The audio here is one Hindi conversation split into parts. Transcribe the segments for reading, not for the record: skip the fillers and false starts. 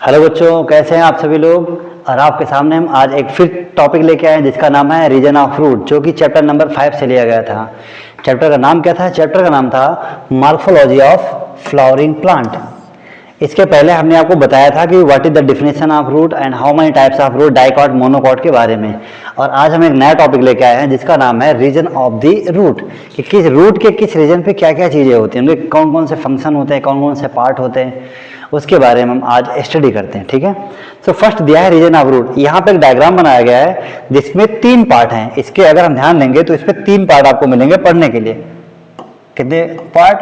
हेलो बच्चों, कैसे हैं आप सभी लोग। और आपके सामने हम आज एक फिर टॉपिक लेके आए हैं जिसका नाम है रीजन ऑफ रूट, जो कि चैप्टर नंबर 5 से लिया गया था। चैप्टर का नाम क्या था? चैप्टर का नाम था मॉर्फोलॉजी ऑफ फ्लावरिंग प्लांट। इसके पहले हमने आपको बताया था कि what is the definition of root and how many types of root, dicot, monocot के बारे में। और आज हम एक नया टॉपिक लेके आए हैं जिसका नाम है रीजन ऑफ द रूट, कि किस रूट के किस रीजन पे क्या क्या चीज़ें होती हैं, उनके कौन कौन से फंक्शन होते हैं, कौन कौन से पार्ट होते हैं, उसके बारे में हम आज स्टडी करते हैं। ठीक है, तो फर्स्ट दिया है रीजन ऑफ रूट। यहाँ पे एक डायग्राम बनाया गया है जिसमें 3 पार्ट हैं। इसके अगर हम ध्यान देंगे तो इसमें 3 पार्ट आपको मिलेंगे पढ़ने के लिए। कितने पार्ट?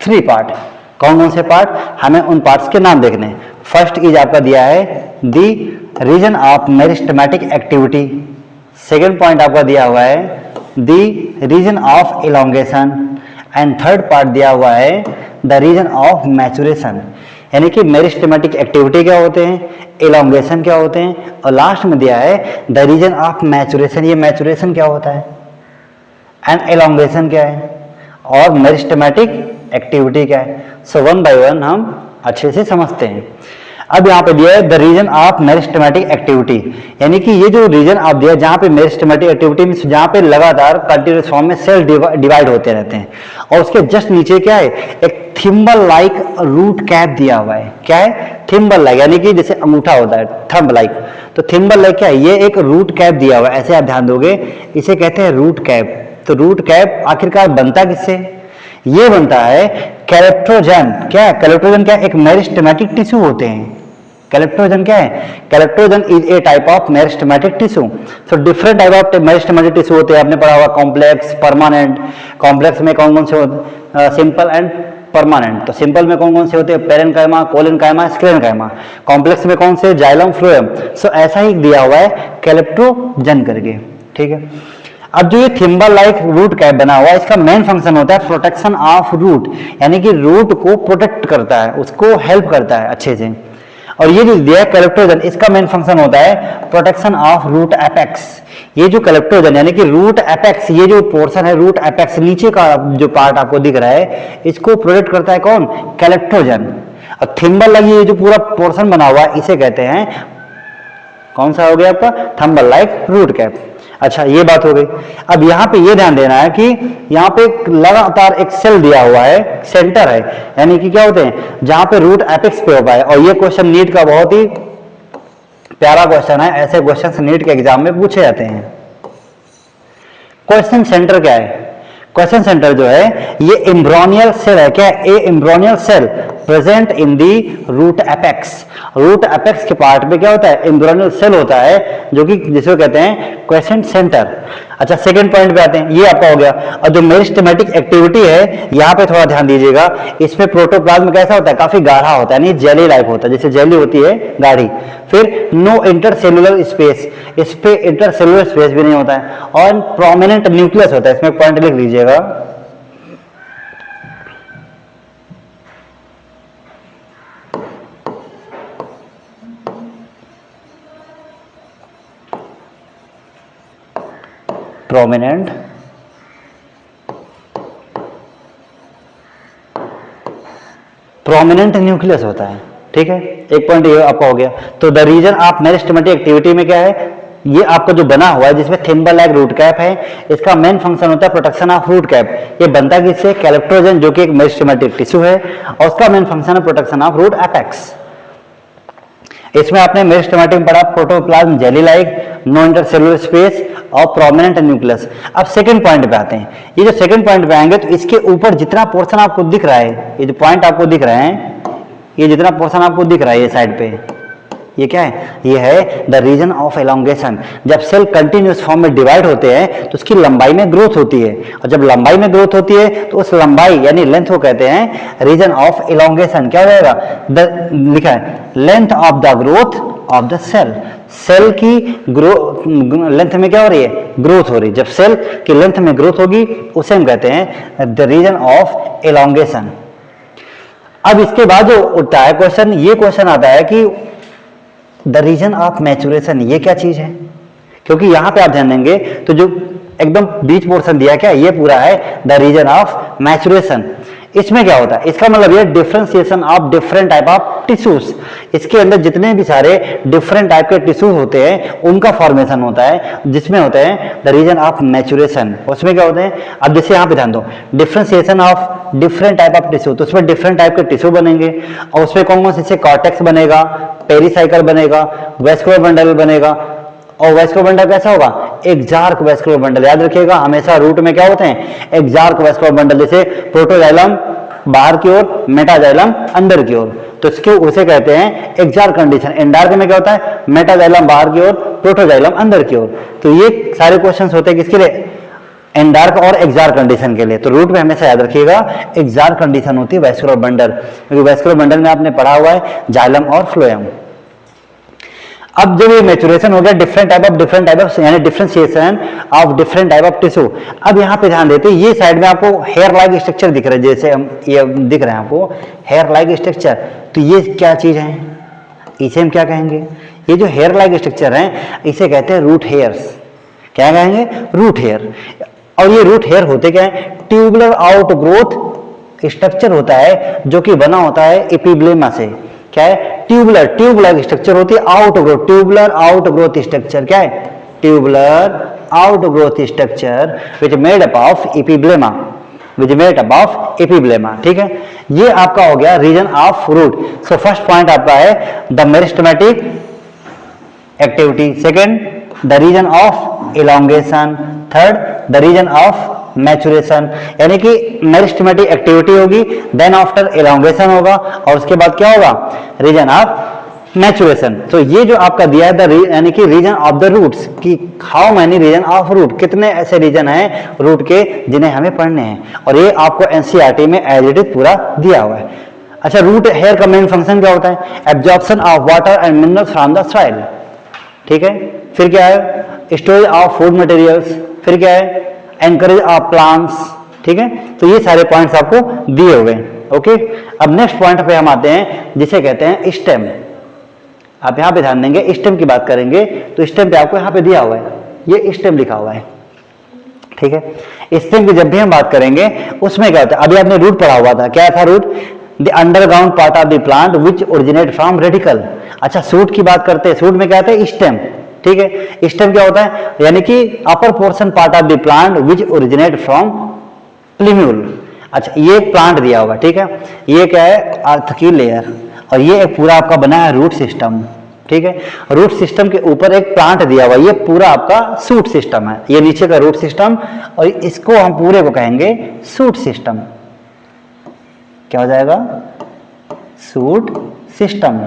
3 पार्ट। कौन कौन से पार्ट? हमें उन पार्ट्स के नाम देखने हैं। फर्स्ट इज आपका दिया है the region of meristematic activity. Second point आपका दिया हुआ है the region of elongation. And third part दिया हुआ है द रीजन ऑफ मैचुरेशन। यानी कि मेरिस्टेमेटिक एक्टिविटी क्या होते हैं, इलोंगेशन क्या होते हैं, और लास्ट में दिया है द रीजन ऑफ मैचुरेशन। ये मैचुरेशन क्या होता है एंड इलोंगेशन क्या है और मेरिस्टेमेटिक एक्टिविटी क्या है। सो वन बाय वन हम अच्छे से समझते हैं। अब यहाँ पे दिया है the region of meristematic activity, यानी कि ये जो रीजन आप दिया जहाँ पे मेरिस्टेमेटिक एक्टिविटी में जहाँ पे लगातार कंटिन्यूस फॉर्म में सेल डिवाइड होते रहते हैं। और उसके जस्ट नीचे क्या है, एक थिम्बल लाइक रूट कैप दिया हुआ है। क्या है? थिम्बल लाइक, यानी कि जैसे अंगूठा होता है थंब लाइक। तो थिम्बल लाइक क्या है? ये एक रूट कैप दिया हुआ है। ऐसे आप ध्यान दोगे, इसे कहते हैं रूट कैप। तो रूट कैप आखिरकार बनता किससे? ये बनता है कैलेप्टोजन। क्या है कैलेप्टोजन? क्या एक मेरिस्टेमेटिक टिश्यू होते हैं। कैलेप्टोजन क्या है? Calyptrogen is a type of meristematic tissue. So different type of meristematic tissue होते हैं। आपने पढ़ा होगा कॉम्प्लेक्स, परमानेंट। कॉम्प्लेक्स में कौन कौन से होते? Simple and permanent. तो सिंपल में कौन कौन से होते हैं? Parenchyma, collenchyma, sclerenchyma. कॉम्प्लेक्स में कौन से? Xylem, phloem. सो ऐसा ही दिया हुआ है कैलेप्टोजन करके। ठीक है, अब जो ये थिम्बल लाइक रूट कैप बना हुआ है, इसका मेन फंक्शन होता है प्रोटेक्शन ऑफ रूट, यानी कि रूट को प्रोटेक्ट करता है, उसको हेल्प करता है अच्छे से। और ये जो दिया है कैलेप्टोजन, इसका मेन फंक्शन होता है प्रोटेक्शन ऑफ रूट एपेक्स। ये जो कैलेप्टोजन यानी कि रूट एपेक्स, ये जो पोर्शन है रूट एपेक्स नीचे का जो पार्ट आपको दिख रहा है, इसको प्रोटेक्ट करता है कौन? कैलेप्टोजन। और थिम्बल लाइक ये जो पूरा पोर्शन बना हुआ है इसे कहते हैं, कौन सा हो गया आपका? Thimble like root cap. अच्छा, ये बात हो गई। अब यहाँ पे ये ध्यान देना है कि यहाँ पे लगातार एक सेल दिया हुआ है, सेंटर है, यानी कि क्या होते हैं जहां पे रूट एपेक्स पे हो पाए। और ये क्वेश्चन नीट का बहुत ही प्यारा क्वेश्चन है। ऐसे क्वेश्चन नीट के एग्जाम में पूछे जाते हैं। क्वेश्चन सेंटर क्या है? क्वेश्चन सेंटर जो है ये एम्ब्रोनियल सेल है। क्या है? A embryonal cell present in the root apex. Root apex के पार्ट में क्या होता है? एम्ब्रोनियल सेल होता है, जो कि जिसको कहते हैं क्वेश्चन सेंटर। अच्छा, सेकंड पॉइंट पे आते हैं। ये आपका हो गया। और जो मेरिस्टेमेटिक एक्टिविटी है, यहाँ पे थोड़ा ध्यान दीजिएगा। इसमें प्रोटोप्लाज्म कैसा होता है? काफी गाढ़ा होता है, यानी जेली लाइक होता है, जैसे जेली होती है गाढ़ी। फिर नो इंटरसेलुलर स्पेस, इस पे इंटरसेलुलर स्पेस भी नहीं होता है। और प्रोमिनेंट न्यूक्लियस होता है। इसमें पॉइंट लिख लीजिएगा, प्रोमिनेंट न्यूक्लियस होता है। ठीक है, एक पॉइंट ये आपका हो गया। तो the region of meristematic activity में क्या है? ये आपका जो बना हुआ है जिसमें थिम्बल लाइक रूट कैप है, इसका मेन फंक्शन होता है प्रोटेक्शन ऑफ रूट कैप। ये बनता किससे? कैलेप्टोजन, जो कि एक मेरिस्टेमेटिक टिश्यू है, और उसका मेन फंक्शन है प्रोटेक्शन ऑफ रूट एपेक्स। इसमें आपने मेरिस्टेमेटिक पढ़ा, protoplasm jelly like, no intercellular space और प्रोमिनेंट न्यूक्लियस। अब सेकंड पॉइंट पे आते हैं। ये जो सेकंड पॉइंट पे आएंगे तो इसके ऊपर जितना पोर्शन आपको दिख रहा है, ये जो पॉइंट आपको दिख रहे हैं, ये जितना पोर्शन आपको दिख रहा है ये साइड पे, ये क्या है? ये है द रीजन ऑफ एलोंगेशन। जब सेल कंटिन्यूस फॉर्म में डिवाइड होते हैं तो उसकी लंबाई में ग्रोथ होती है, और जब लंबाई में ग्रोथ होती है तो उस लंबाई यानी लेंथ को कहते हैं रीजन ऑफ एलोंगेशन। क्या हो जाएगा? लिखा है length of the growth of the cell. Cell की लेंथ में क्या हो रही है? ग्रोथ हो रही है। जब सेल की लेंथ में ग्रोथ होगी उसे हम कहते हैं द रीजन ऑफ एलोंगेशन। अब इसके बाद जो उठता है क्वेश्चन, ये क्वेश्चन आता है कि द रीजन ऑफ मैचुरेशन ये क्या चीज है? क्योंकि यहां पे आप ध्यान देंगे तो जो एकदम बीच पोर्शन दिया क्या, ये पूरा है द रीजन ऑफ मैचुरेशन। इसमें क्या होता है? इसका मतलब ये differentiation of different type of tissues, इसके अंदर जितने भी सारे डिफरेंट टाइप के टिश्यूज होते हैं उनका फॉर्मेशन होता है, जिसमें होते हैं द रीजन ऑफ मैचुरेशन। उसमें क्या होते हैं, अब जैसे यहाँ पे ध्यान दो, differentiation of different type of tissue, तो उसमें डिफरेंट टाइप के टिश्यू बनेंगे और उसमें कौन कौन से, कॉर्टेक्स बनेगा, पेरीसाइकल बनेगा, वेस्कुलर बंडल बनेगा। और वेस्कुलर बंडल कैसा होगा, एक्जार्क वेस्कुलर बंडल, याद रखिएगा हमेशा रूट में क्या होते हैं, एक्जार्क वेस्कुलर बंडल, जैसे प्रोटोजाइलम बाहर की ओर, मेटाजाइलम अंदर की ओर, तो इसके उसे कहते हैं एक्जार्क कंडीशन। एंडार्क में क्या होता है, मेटाजाइलम बाहर की ओर, प्रोटोजाइलम अंदर की ओर। तो ये सारे क्वेश्चंस होते हैं किसके लिए, एंडार्क और एक्जार्क कंडीशन के लिए। तो रूट में हमेशा याद रखिएगा एक्जार्क कंडीशन होती है वेस्कुलर बंडल, क्योंकि वेस्कुलर बंडल में आपने पढ़ा हुआ है जाइलम और फ्लोएम। अब जब ये मैचुरेशन हो गया, डिफरेंट टाइप ऑफ यानी differentiation of different type of tissue. अब यहाँ पे ध्यान देते हैं, ये साइड में आपको हेयर लाइक स्ट्रक्चर दिख रहा है, जैसे हम ये दिख रहे हैं आपको हेयर लाइक स्ट्रक्चर, तो ये क्या चीज है, इसे हम क्या कहेंगे, ये जो हेयर लाइक स्ट्रक्चर है इसे कहते हैं रूट हेयर्स। क्या कहेंगे, रूट हेयर। और ये रूट हेयर होते क्या है, ट्यूबुलर आउट ग्रोथ स्ट्रक्चर होता है जो कि बना होता है एपिब्लेमा से। क्या है, ट्यूबुलर स्ट्रक्चर होती है, out growth, tubular out growth structure क्या है, tubular out growth structure which made up of epiblema, ठीक है। ये आपका हो गया region of root. So first point आपका है the meristematic activity, second the region of elongation, third the region of maturation, यानी कि मेरिस्टेमेटिक एक्टिविटी होगी, देन आफ्टर इलोंगेशन होगा और उसके बाद क्या होगा, रीजन ऑफ मैचुरेशन। तो ये जो आपका दिया है यानी कि रीजन ऑफ द रूट्स, कि how many region of root, कितने ऐसे रीजन हैं रूट के जिन्हें हमें पढ़ने हैं, और ये आपको एनसीईआरटी में एज इट इज पूरा दिया हुआ है। अच्छा, रूट हेयर का मेन फंक्शन क्या होता है, absorption of water and minerals from the soil, ठीक है। फिर क्या है, स्टोरेज ऑफ फूड मटेरियल्स, फिर क्या है, एंकरेज ऑफ प्लांट्स, ठीक है। तो ये सारे पॉइंट्स आपको दिए हुए हैं, ओके। अब नेक्स्ट पॉइंट पे हम आते हैं जिसे कहते हैं स्टेम। आप यहां पे ध्यान देंगे, स्टेम की बात करेंगे तो स्टेम पे आपको यहां पे दिया हुआ है, ये स्टेम लिखा हुआ है, ठीक है। स्टेम की जब भी हम बात करेंगे उसमें क्या होता है, अभी आपने रूट पढ़ा हुआ था, क्या था root, the underground part of the plant which originate from radicle. अच्छा, सूट की बात करते हैं, सूट में क्या आता है, स्टेम, ठीक है। स्टेम क्या होता है, यानी कि अपर portion part of the plant which originate from प्लीम्यूल। अच्छा, ये एक प्लांट दिया हुआ, ठीक है, ये क्या है, अर्थ की लेयर, और ये एक पूरा आपका बना है रूट सिस्टम, ठीक है। रूट सिस्टम के ऊपर एक प्लांट दिया हुआ, ये पूरा आपका सूट सिस्टम है, ये नीचे का रूट सिस्टम, और इसको हम पूरे को कहेंगे सूट सिस्टम। क्या हो जाएगा, shoot system,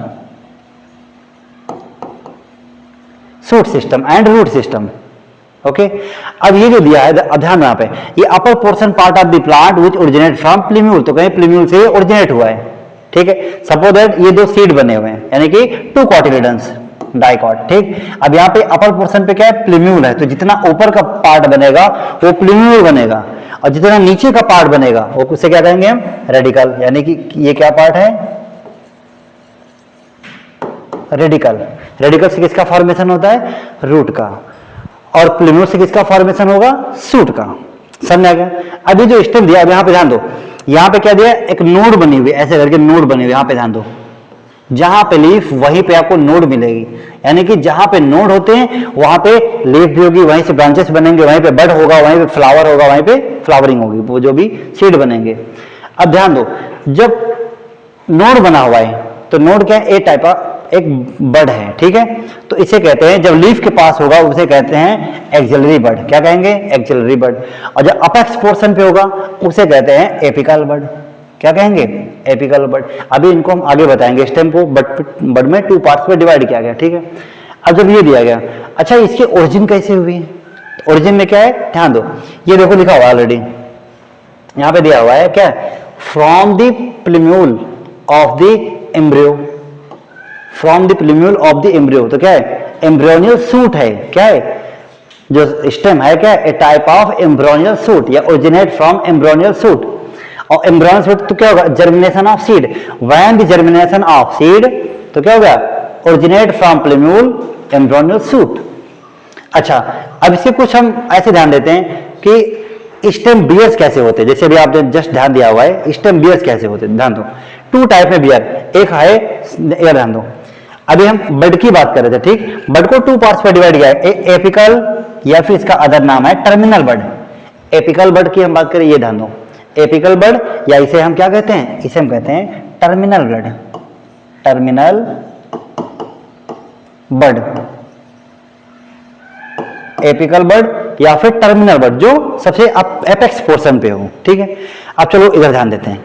shoot system and root system, okay. अब ये जो दिया है, ध्यान यहाँ पे, ये upper portion part of the plant which originate from plumule, तो कहीं प्लीम्यूल से ओरिजिनेट हुआ है, ठीक है। सपोज दैट ये दो सीड बने हुए हैं, यानी कि टू कॉटिलिडन्स डाइकॉट, ठीक। अब यहाँ पे अपर पोर्शन पे क्या है, प्लीम्यूल है, तो जितना ऊपर का पार्ट बनेगा वो प्लीम्यूल बनेगा, और जितना नीचे का पार्ट बनेगा वो उसे क्या कहेंगे हम, रेडिकल, यानी कि ये क्या पार्ट है, रेडिकल। रेडिकल से किसका फॉर्मेशन होता है, रूट का, और प्लीम्यूल से किसका फॉर्मेशन होगा, सूट का। समझ आ गया। अभी जो स्टेम दिया, अब यहां पे ध्यान दो, यहां पे क्या दिया, एक नोड बनी हुई, ऐसे करके नोड बनी हुई, यहां पे ध्यान दो, जहां पे लीफ वहीं पे आपको नोड मिलेगी, यानी कि जहां पे नोड होते हैं वहां पे लीफ भी होगी, वहीं से ब्रांचेस बनेंगे, वहीं पे बड होगा, वहीं पे फ्लावर होगा, वहीं पे फ्लावरिंग होगी, वो जो भी सीड बनेंगे। अब ध्यान दो, जब नोड बना हुआ है तो नोड क्या है, ए टाइप का एक बड है, ठीक है। तो इसे कहते हैं, जब लीफ के पास होगा उसे कहते हैं एक्सिलरी बड। क्या कहेंगे, एक्सिलरी बड। और जब अपेक्स पोर्शन पे होगा उसे कहते हैं एपिकल बड। क्या कहेंगे, एपिकल बड। अभी इनको हम आगे बताएंगे, स्टेम को बड में टू पार्ट्स में डिवाइड किया गया, ठीक है। अब जब ये दिया गया, अच्छा इसकी ओरिजिन कैसे हुई, ओरिजिन में क्या है, ध्यान दो, ये देखो लिखा हुआ ऑलरेडी, यहां पे दिया हुआ है क्या, from the प्लीम्यूल of the embryo, from the प्लीम्यूल of the embryo, तो क्या है, एम्ब्रियोनियल सूट है, क्या है, जो स्टेम है क्या है, ए टाइप ऑफ एम्ब्रियोनियल सूट, या ओरिजिनेट फ्रॉम एम्ब्रियोनियल सूट। और एम्ब्रियोनियल सूट तो क्या होगा, germination of seed, when the germination of seed, तो क्या होगा, ओरिजिनेट फ्रॉम प्लीम्यूल एम्ब्रियोनियल सूट। अच्छा, अब इसके कुछ हम ऐसे ध्यान देते हैं कि स्टेम बियर्स कैसे होते हैं, जैसे भी आपने जस्ट ध्यान दिया हुआ है, स्टेम बियर्स कैसे होते हैं, ध्यान दो। टू टाइप में बियर, एक है, इधर ध्यान दो, अभी हम बड की बात कर रहे थे, ठीक, बड को टू पार्ट्स में डिवाइड किया है, एक एपिकल या फिर इसका अदर नाम है टर्मिनल बड। एपिकल बड की हम बात करें, ये ध्यान दो, एपिकल बड या इसे हम क्या कहते हैं, इसे हम कहते हैं टर्मिनल बड, टर्मिनल बड, एपिकल बड या फिर टर्मिनल बड जो सबसे एपेक्स पोर्शन पे हो, ठीक है। अब चलो इधर ध्यान देते हैं,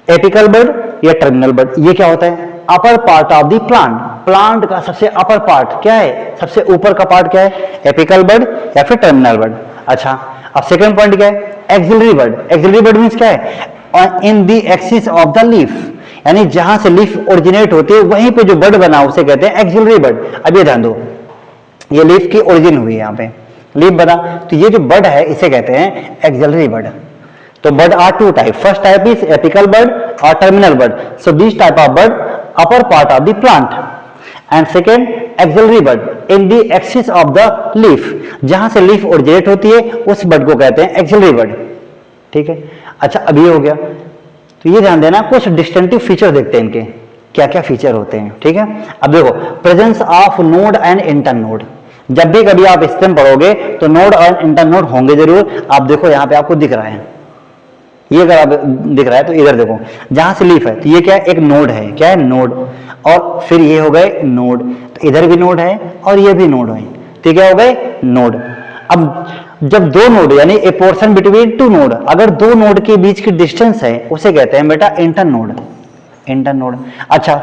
एपिकल बड या टर्मिनल बड, ये क्या होता है, upper part of the plant, plant का सबसे अपर पार्ट क्या है, सबसे ऊपर का पार्ट क्या है, एपिकल बड या फिर टर्मिनल बड। अच्छा, अब सेकंड पॉइंट क्या है, एक्सिलरी बड। एक्सिलरी बड मींस क्या है, in the axis of the leaf, यानी जहां से लीफ ओरिजिनेट होती है वहीं पे जो बड बना उसे कहते हैं एक्सिलरी बड। अब ये ध्यान दो, ये लीफ की ओरिजिन हुई है, यहाँ पे लीफ बना, तो ये जो बड है इसे कहते हैं एक्सिलरी बड। तो bud are two type, first type is apical bud और terminal bud. So this type of bud upper part of the plant and second axillary bud in the axis of the leaf, जहां से लीफ ओरिजिनेट होती है उस बड को कहते हैं एक्सिलरी बड, ठीक है। अच्छा, अब ये हो गया, तो ये ध्यान देना, कुछ डिस्टिंक्टिव फीचर देखते हैं इनके, क्या क्या फीचर होते हैं, ठीक है। अब देखो, presence of node and inter node, जब भी कभी आप स्टेम पढ़ोगे तो नोड और इंटर नोड होंगे जरूर। आप देखो यहाँ पे आपको दिख रहा है, ये अगर आप दिख रहा है तो इधर देखो, जहां से लीफ है तो ये क्या है, एक नोड है, क्या है, नोड, और फिर ये हो गए नोड, तो इधर भी नोड है और ये भी नोड है, तो क्या हो गए, नोड। अब जब दो नोड यानी ए पोर्शन बिटवीन टू नोड, अगर दो नोड के बीच की डिस्टेंस है उसे कहते हैं बेटा इंटर नोड, इंटर नोड। अच्छा,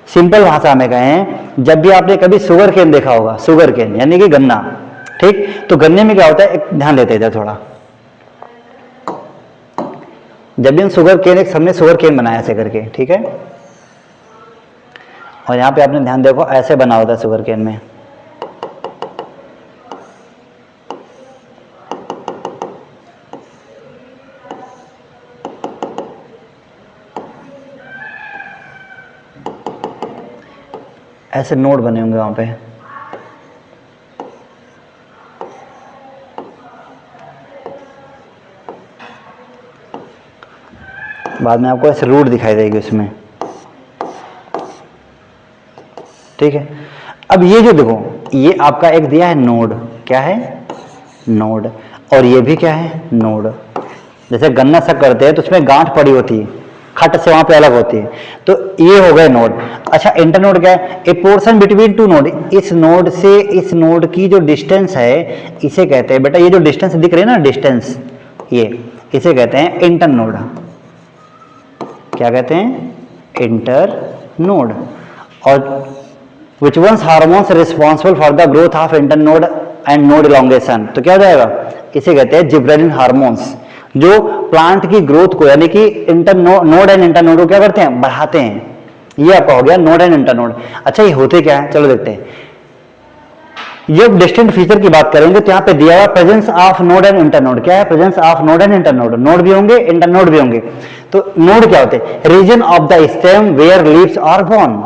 सिंपल भाषा में कहें, जब भी आपने कभी शुगर केन देखा होगा, शुगर केन यानी कि गन्ना, ठीक, तो गन्ने में क्या होता है, एक ध्यान देते इधर थोड़ा, जब भी हम शुगर केन, एक सबने शुगर केन बनाया ऐसे करके, ठीक है, और यहाँ पे आपने ध्यान देखो ऐसे बना होता है शुगर केन में, ऐसे नोड बने होंगे वहां पे, बाद में आपको ऐसे रूट दिखाई देगी उसमें, ठीक है। अब ये जो देखो, ये आपका एक दिया है नोड, क्या है, नोड, और ये भी क्या है, नोड। जैसे गन्ना सा करते हैं तो उसमें गांठ पड़ी होती है, खट से वहां पे अलग होती है, तो ये हो गए नोड। अच्छा, इंटर नोड क्या है, ए पोर्शन बिटवीन टू नोड, इस नोड से इस नोड की जो डिस्टेंस है इसे कहते हैं बेटा, ये जो डिस्टेंस दिख रही है ना, डिस्टेंस, ये इसे कहते हैं इंटर नोड। क्या कहते हैं, इंटर नोड। और which ones hormones responsible for the growth of internode and node elongation, तो क्या हो जाएगा, इसे कहते हैं जिब्रेलिन हार्मोन्स, जो प्लांट की ग्रोथ को यानी कि internode and internode को क्या करते हैं, बढ़ाते हैं। ये आपका हो गया नोड एंड इंटर नोड। अच्छा, ये होते क्या है, चलो देखते हैं। जब डिस्टिंक्ट फीचर की बात करेंगे तो यहाँ पे दिया हुआ presence of node and inter node, क्या है, presence of node and inter node, node भी होंगे इंटर नोड भी होंगे। तो नोड क्या होते हैं, region of the stem where leaves are born,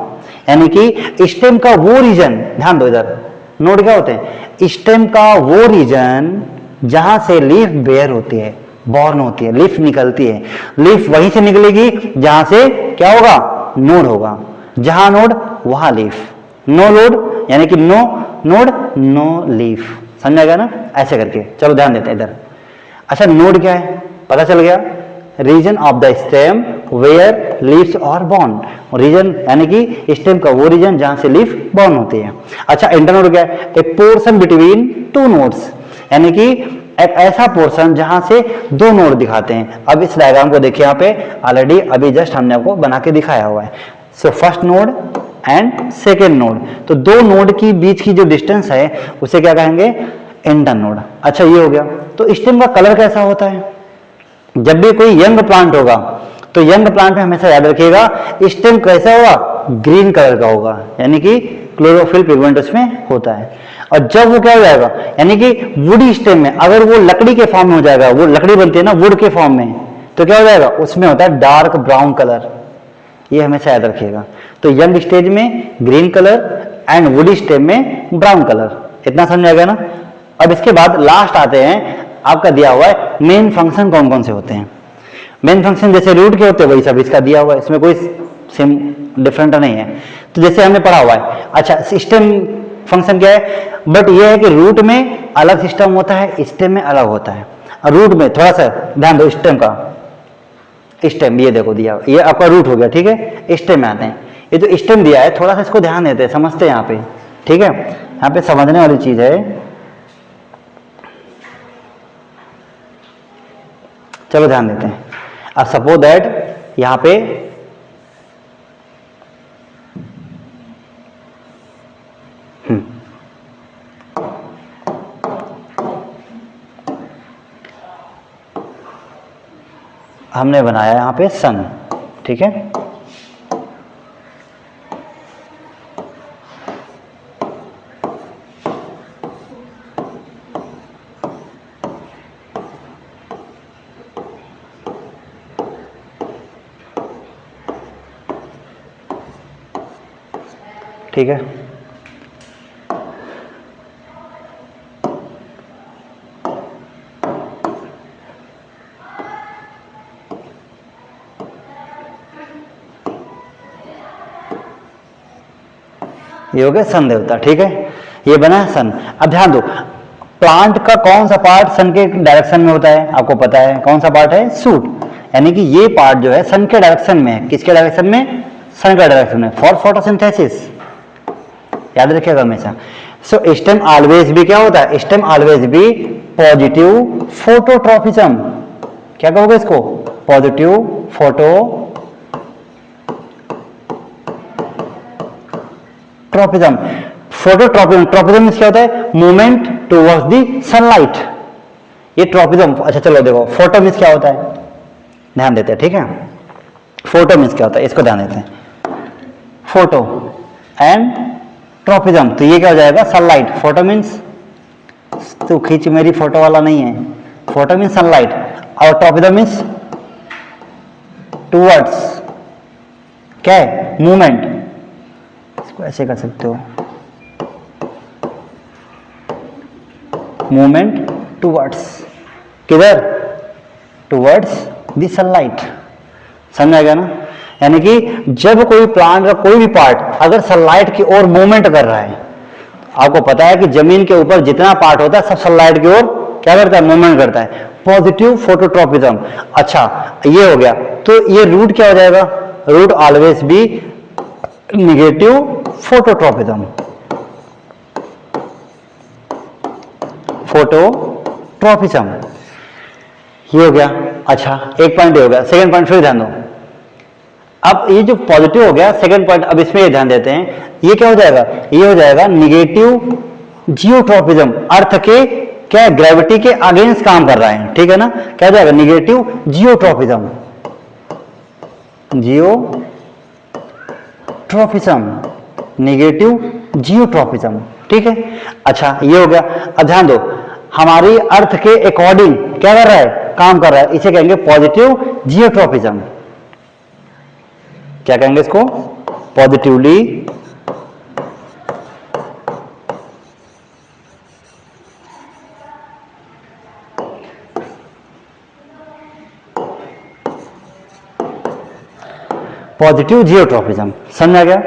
यानी कि स्टेम का वो रीजन, ध्यान दो इधर, नोड क्या होते हैं, स्टेम का वो रीजन जहां से लीफ बेयर होती है, बॉर्न होती है, लीफ निकलती है, लीफ वहीं से निकलेगी जहां से क्या होगा, नोड होगा, जहां नोड वहां लीफ, नो नोड यानी कि नो नोड नो लीफ, समझ गया ना, ऐसे करके। चलो ध्यान देते हैं इधर। अच्छा, नोड क्या है, पता चल गया, region of the stem where leaves are born, region यानी कि स्टेम का वो रीजन जहां से लीफ बोर्न होती है। अच्छा, इंटरनोड क्या है, ए पोर्शन बिटवीन टू नोड्स, यानी कि एक ऐसा पोर्शन जहां से दो नोड दिखाते हैं। अब इस डायग्राम को देखिए, यहाँ पे ऑलरेडी अभी जस्ट हमने आपको बना के दिखाया हुआ है। So first node and second node, तो दो नोड की बीच की जो डिस्टेंस है उसे क्या कहेंगे, इंटर नोड। अच्छा, ये हो गया। तो स्टेम का कलर कैसा होता है, जब भी कोई यंग प्लांट होगा तो यंग प्लांट में हमेशा याद रखिएगा स्टेम कैसा होगा, ग्रीन कलर का होगा, यानी कि क्लोरोफिल पिगमेंट उसमें होता है। और जब वो क्या हो जाएगा, यानी कि वुडी स्टेम में, अगर वो लकड़ी के फॉर्म में हो जाएगा, वो लकड़ी बनती है ना वुड के फॉर्म में, तो क्या हो जाएगा, उसमें होता है डार्क ब्राउन कलर, ये हमेशा याद रखिएगा। तो यंग स्टेज में green colour and woody stem में ब्राउन कलर, इतना समझ आएगा ना। अब इसके बाद लास्ट आते हैं, आपका दिया हुआ है मेन फंक्शन कौन कौन से होते हैं। मेन फंक्शन जैसे रूट के होते हैं वही सब इसका दिया हुआ है, इसमें कोई सेम डिफरेंट नहीं है। तो जैसे हमने पढ़ा हुआ है। अच्छा, सिस्टम फंक्शन क्या है, बट ये है कि रूट में अलग सिस्टम होता है, स्टेम में अलग होता है। रूट में थोड़ा सा ध्यान दो, स्टेम का, स्टेम ये देखो दिया, ये आपका रूट हो गया, ठीक है। स्टेम में आते हैं, ये जो स्टेम दिया है थोड़ा सा इसको ध्यान देते हैं, समझते हैं यहाँ पे, ठीक है। यहाँ पे समझने वाली चीज है। चलो ध्यान देते हैं। अब सपोज दैट यहाँ पे हमने बनाया यहाँ पे सन, ठीक है। ठीक है, ये हो गया सन देवता, ठीक है। ये बना है सन। अब ध्यान दो, प्लांट का कौन सा पार्ट सन के डायरेक्शन में होता है, आपको पता है कौन सा पार्ट है, सूट। यानी कि ये पार्ट जो है सन के डायरेक्शन में है। किसके डायरेक्शन में, सन के डायरेक्शन में, फॉर फोटोसिंथेसिस, याद रखिएगा हमेशा। सो स्टेम ऑलवेज भी क्या होता है, स्टेम ऑलवेज भी पॉजिटिव फोटोट्रॉपिज्म, क्या कहोगे इसको, पॉजिटिव फोटोट्रॉपिज्म। फोटोट्रॉपिज्म, ट्रॉपिज्म क्या होता है, मूवमेंट टुवर्ड्स द सनलाइट, ये ट्रॉपिज्म। अच्छा चलो देखो, फोटो मीन्स क्या होता है, ध्यान देते हैं, ठीक है। फोटो मीन्स क्या होता है, इसको ध्यान देते हैं, फोटो एंड ट्रॉपिज्म। तो ये क्या हो जाएगा, सनलाइट। फोटो मीन्स तू खींच मेरी फोटो वाला नहीं है, फोटो मीन्स सनलाइट, और ट्रॉपिज्म मीन्स टुवर्ड्स, क्या है, मूवमेंट। इसको ऐसे कर सकते हो, मूवमेंट टुवर्ड्स, किधर, टुवर्ड्स द सनलाइट। समझ आ गया ना। यानी कि जब कोई प्लांट का कोई भी पार्ट अगर सनलाइट की ओर मूवमेंट कर रहा है, आपको पता है कि जमीन के ऊपर जितना पार्ट होता है सब सनलाइट की ओर क्या करता है, मूवमेंट करता है, पॉजिटिव फोटोट्रॉपिज्म। अच्छा ये हो गया, तो ये रूट क्या हो जाएगा, रूट ऑलवेज भी निगेटिव फोटोट्रॉपिज्म, फोटोट्रॉपिज्म, ये हो गया। अच्छा एक पॉइंट ये हो गया। सेकंड पॉइंट फिर ध्यान दो, अब ये जो पॉजिटिव हो गया सेकंड पॉइंट, अब इसमें ये ध्यान देते हैं, ये क्या हो जाएगा, ये हो जाएगा निगेटिव जियोट्रॉपिज्म। अर्थ के क्या, ग्रेविटी के अगेंस्ट काम कर रहा है, ठीक है ना। क्या हो जाएगा, negative geotropism, geotropism, negative geotropism, ठीक है। अच्छा ये हो गया। अब ध्यान दो, हमारी अर्थ के अकॉर्डिंग क्या कर रहा है, काम कर रहा है, इसे कहेंगे पॉजिटिव जियोट्रॉपिज्म। क्या कहेंगे इसको, पॉजिटिवली पॉजिटिव जियोट्रॉपिज्म। समझ आ गया।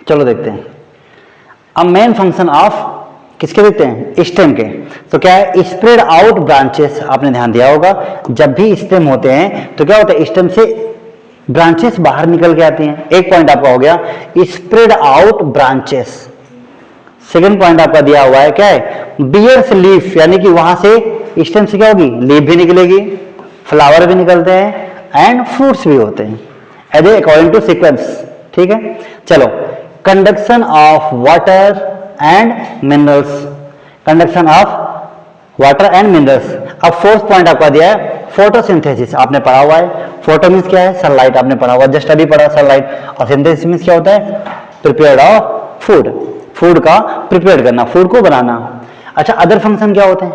चलो देखते हैं अब मेन फंक्शन ऑफ किसके देखते हैं, स्टेम के। तो क्या है, स्प्रेड आउट ब्रांचेस। आपने ध्यान दिया होगा जब भी स्टेम होते हैं तो क्या होता है, स्टेम से ब्रांचेस बाहर निकल के आती हैं। एक पॉइंट आपका हो गया spread out branches. Second point आपका दिया हुआ है क्या है, बियर्स लीफ, यानी कि वहां से स्टेम से क्या होगी, लीफ भी निकलेगी, फ्लावर भी निकलते हैं एंड फ्रूट्स भी होते हैं as a according to sequence, ठीक है। चलो conduction of water and minerals, conduction of water and minerals. अब फोर्थ पॉइंट आपका दिया है फोटोसिंथेसिस, आपने पढ़ा हुआ है। फोटो मीन्स क्या है, सनलाइट, आपने पढ़ा हुआ, जस्ट अभी पढ़ा सनलाइट। और सिंथेसिस मीन्स क्या होता है, प्रिपेयर्ड ऑफ फूड, फूड का प्रिपेयर करना, फूड को बनाना। अच्छा अदर फंक्शन क्या होते हैं,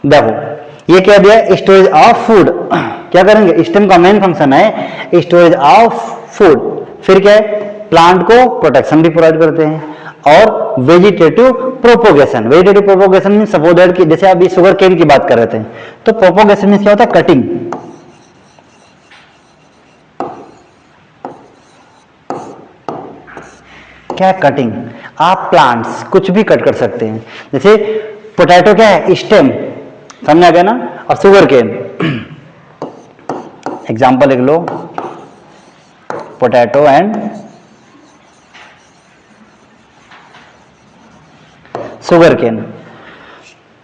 देखो ये क्या दिया, स्टोरेज ऑफ फूड। क्या करेंगे, स्टेम का मेन फंक्शन है स्टोरेज ऑफ फूड। फिर क्या है, प्लांट को प्रोटेक्शन भी प्रोवाइड करते हैं। और vegetative propagation, vegetative propagation mean suppose that कि जैसे अभी शुगर केन की बात कर रहे थे, तो प्रोपोगेशन मीन क्या होता है, कटिंग, क्या है? कटिंग। आप प्लांट्स कुछ भी कट कर सकते हैं, जैसे पोटैटो क्या है? स्टेम, समझ आ गया ना? और शुगर केन, एग्जाम्पल लिख लो, पोटैटो एंड शुगर केन,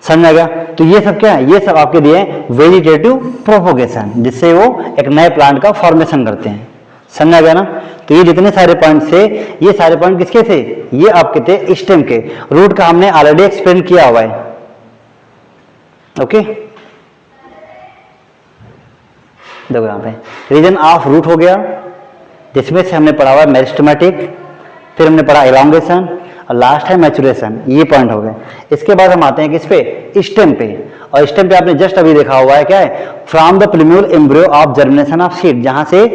समझ आ गया? तो ये सब क्या है? ये सब आपके दिए वेजिटेटिव प्रोपोगेशन, जिससे वो एक नए प्लांट का फॉर्मेशन करते हैं, समझ आ गया ना? तो ये जितने सारे पॉइंट थे, ये सारे पॉइंट किसके थे? ये आपके थे स्टेम के। रूट का हमने ऑलरेडी एक्सप्लेन किया हुआ है, ओके? देखो यहाँ पे रीजन ऑफ रूट हो गया, जिसमें से हमने पढ़ा हुआ है मेरिस्टेमेटिक, फिर हमने पढ़ा एलोंगेशन, और लास्ट है मैचुरेशन। ये पॉइंट हो गए। इसके बाद हम आते हैं किस पे? स्टेम पे। और स्टेम पे आपने जस्ट अभी देखा हुआ है, क्या है? From the plumule embryo of germination of seed, जहां से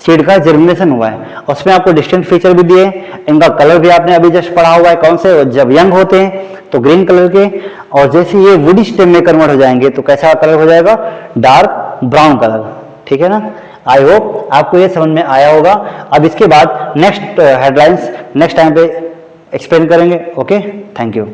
सीड का जर्मिनेशन हुआ है। उसमें आपको डिस्टिंक्ट फीचर भी दिए, इनका कलर भी आपने अभी जस्ट पढ़ा हुआ है। कौन से? जब यंग होते हैं तो ग्रीन कलर के, और जैसे ये वुडी स्टेम में कन्वर्ट हो जाएंगे तो कैसा कलर हो जाएगा? डार्क ब्राउन कलर, ठीक है ना? आई होप आपको ये समझ में आया होगा। अब इसके बाद नेक्स्ट हेडलाइंस नेक्स्ट टाइम पे एक्सप्लेन करेंगे, ओके? Thank you.